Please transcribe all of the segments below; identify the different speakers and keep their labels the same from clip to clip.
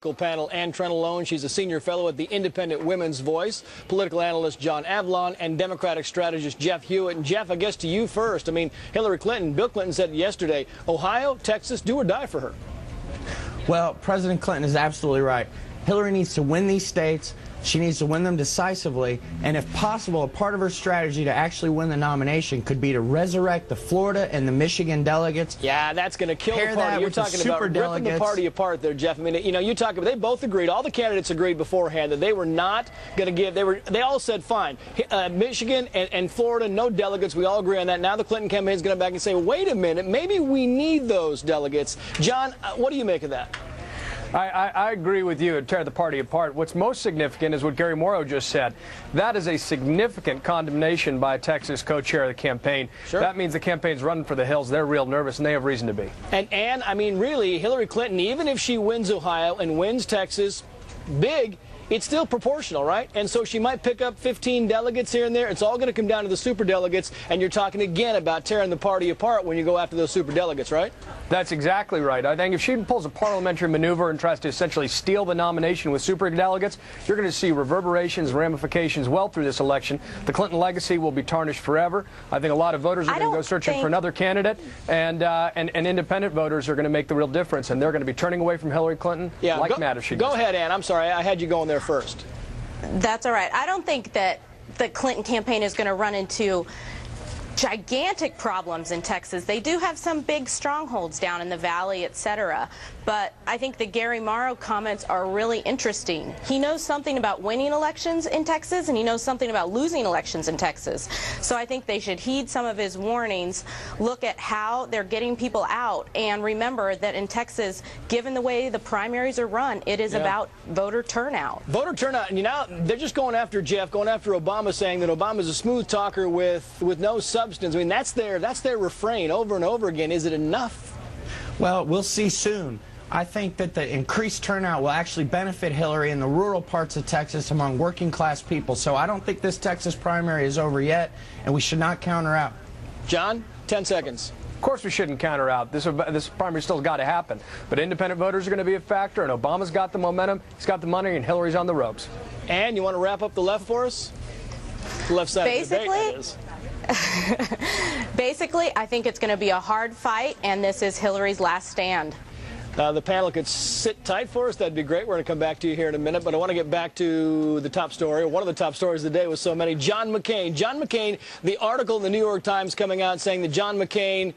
Speaker 1: Panel and Trenolone. She's a senior fellow at the Independent Women's Voice, political analyst John Avlon, and Democratic strategist Jeff Hewitt. And Jeff, I guess to you first. I mean, Hillary Clinton, Bill Clinton said yesterday, Ohio, Texas, do or die for her.
Speaker 2: Well, President Clinton is absolutely right. Hillary needs to win these states. She needs to win them decisively, and if possible, a part of her strategy to actually win the nomination could be to resurrect the Florida and the Michigan delegates.
Speaker 1: Yeah, that's going to kill the party. You're talking about ripping the party apart there, Jeff. I mean, you know, you talk about, they both agreed, all the candidates agreed beforehand that they were not going to give, they all said fine. Michigan and Florida, no delegates. We all agree on that. Now the Clinton campaign is going to come back and say, wait a minute, maybe we need those delegates. John, what do you make of that?
Speaker 3: I agree with you. It'd tear the party apart. What's most significant is what Gary Morrow just said. That is a significant condemnation by a Texas co-chair of the campaign. Sure. That means the campaign's running for the hills. They're real nervous, and they have reason to be. And I mean, really, Hillary Clinton, even if she wins Ohio and wins Texas big, it's still proportional, right? And so she might pick up 15 delegates here and there. It's all going to come down to the super delegates, and you're talking again about tearing the party apart when you go after those super delegates, right? That's exactly right. I think if she pulls a parliamentary maneuver and tries to essentially steal the nomination with super delegates, you're going to see reverberations and ramifications well through this election. The Clinton legacy will be tarnished forever. I think a lot of voters are going to go searching for another candidate, and independent voters are going to make the real difference, and they're going to be turning away from Hillary Clinton like mad if she does.
Speaker 1: Go ahead, Ann. I'm sorry. I had you going there first.
Speaker 4: That's all right. I don't think that the Clinton campaign is going to run into gigantic problems in Texas. They do have some big strongholds down in the valley, etc. But I think the Gary Morrow comments are really interesting. He knows something about winning elections in Texas, and he knows something about losing elections in Texas. So I think they should heed some of his warnings, look at how they're getting people out, and remember that in Texas, given the way the primaries are run, it is about voter turnout.
Speaker 1: Voter turnout, and you know, they're just going after Jeff, going after Obama, saying that Obama's a smooth talker with no substance. I mean, that's their refrain over and over again. Is it enough?
Speaker 2: Well, we'll see soon. I think that the increased turnout will actually benefit Hillary in the rural parts of Texas among working class people. So I don't think this Texas primary is over yet, and we should not count her out.
Speaker 1: John, 10 seconds.
Speaker 3: Of course we shouldn't count her out. This primary still's got to happen. But independent voters are going to be a factor, and Obama's got the momentum, he's got the money, and Hillary's on the ropes. And
Speaker 1: you want to wrap up the left for us? The left side of the debate, that is.
Speaker 4: Basically, I think it's going to be a hard fight, and this is Hillary's last stand.
Speaker 1: The panel could sit tight for us. That'd be great. We're going to come back to you here in a minute, but I want to get back to the top story. One of the top stories of the day with so many. John McCain. John McCain, the article in the New York Times coming out saying that John McCain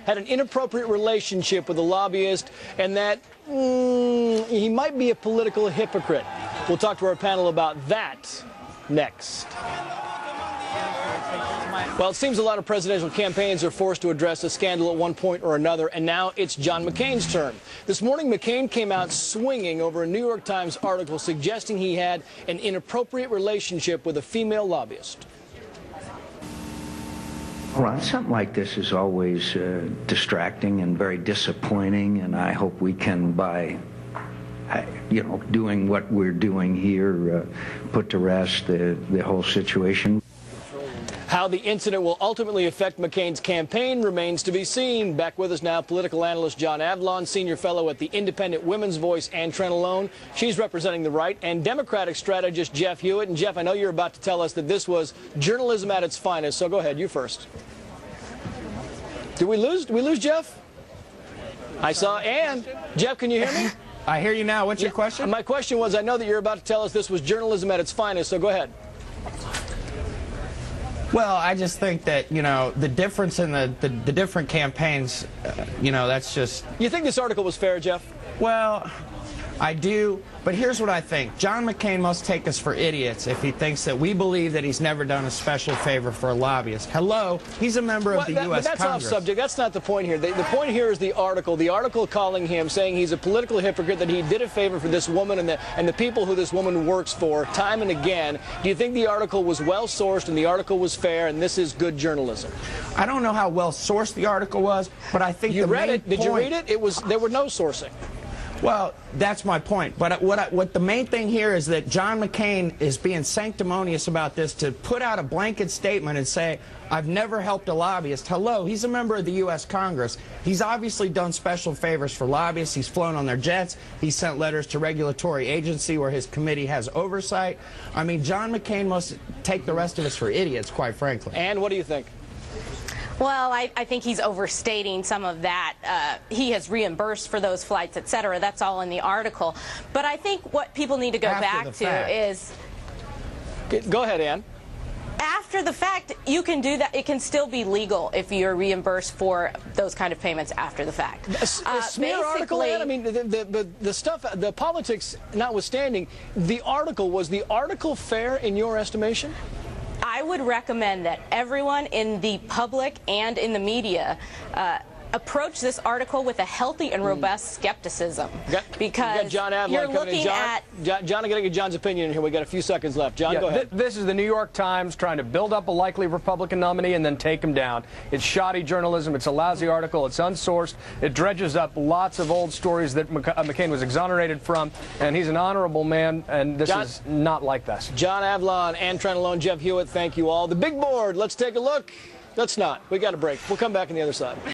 Speaker 1: had an inappropriate relationship with a lobbyist and that he might be a political hypocrite. We'll talk to our panel about that next. Well, it seems a lot of presidential campaigns are forced to address a scandal at one point or another, and now it's John McCain's turn. This morning, McCain came out swinging over a New York Times article suggesting he had an inappropriate relationship with a female lobbyist.
Speaker 5: Well, something like this is always distracting and very disappointing, and I hope we can, by doing what we're doing here, put to rest the whole situation.
Speaker 1: How the incident will ultimately affect McCain's campaign remains to be seen. Back with us now, political analyst John Avlon, senior fellow at the Independent Women's Voice and Trenolone. She's representing the right, and Democratic strategist Jeff Hewitt. And Jeff, I know you're about to tell us that this was journalism at its finest, so go ahead, you first. Did we lose? Did we lose Jeff? I saw Ann. Jeff, can you hear me?
Speaker 2: I hear you now. What's your question?
Speaker 1: My question was, I know that you're about to tell us this was journalism at its finest, so go ahead.
Speaker 2: Well, I just think that, the difference in the different campaigns, that's just...
Speaker 1: You think this article was fair, Jeff?
Speaker 2: Well, I do, but here's what I think. John McCain must take us for idiots if he thinks that we believe that he's never done a special favor for a lobbyist. Hello, he's a member of the U.S. Congress.
Speaker 1: That's off subject. That's not the point here. The point here is the article calling him, saying he's a political hypocrite, that he did a favor for this woman and the people who this woman works for time and again. Do you think the article was well-sourced and the article was fair and this is good journalism?
Speaker 2: I don't know how well-sourced the article was, but I think
Speaker 1: you read it. Did you read it? There were no sourcing.
Speaker 2: Well, that's my point. But what the main thing here is that John McCain is being sanctimonious about this to put out a blanket statement and say, I've never helped a lobbyist. Hello, he's a member of the U.S. Congress. He's obviously done special favors for lobbyists. He's flown on their jets. He sent letters to regulatory agency where his committee has oversight. I mean, John McCain must take the rest of us for idiots, quite frankly.
Speaker 1: And what do you think?
Speaker 4: Well, I think he's overstating some of that. He has reimbursed for those flights, et cetera. That's all in the article. But I think what people need to go back to is...
Speaker 1: Go ahead, Ann.
Speaker 4: After the fact, you can do that. It can still be legal if you're reimbursed for those kind of payments after the fact.
Speaker 1: A smear article, Ann? I mean, the stuff, the politics notwithstanding, the article, was the article fair in your estimation?
Speaker 4: I would recommend that everyone in the public and in the media approach this article with a healthy and robust skepticism. Because
Speaker 1: John Avlon
Speaker 4: you're looking at...
Speaker 1: John, I'm going to get John's opinion here. We've got a few seconds left. John, go ahead.
Speaker 3: This is the New York Times trying to build up a likely Republican nominee and then take him down. It's shoddy journalism. It's a lousy article. It's unsourced. It dredges up lots of old stories that McCain was exonerated from, and he's an honorable man, and this is not like this.
Speaker 1: John Avlon, Ann Trenolone, Jeff Hewitt, thank you all. The big board, let's take a look. Let's not. We got a break. We'll come back on the other side.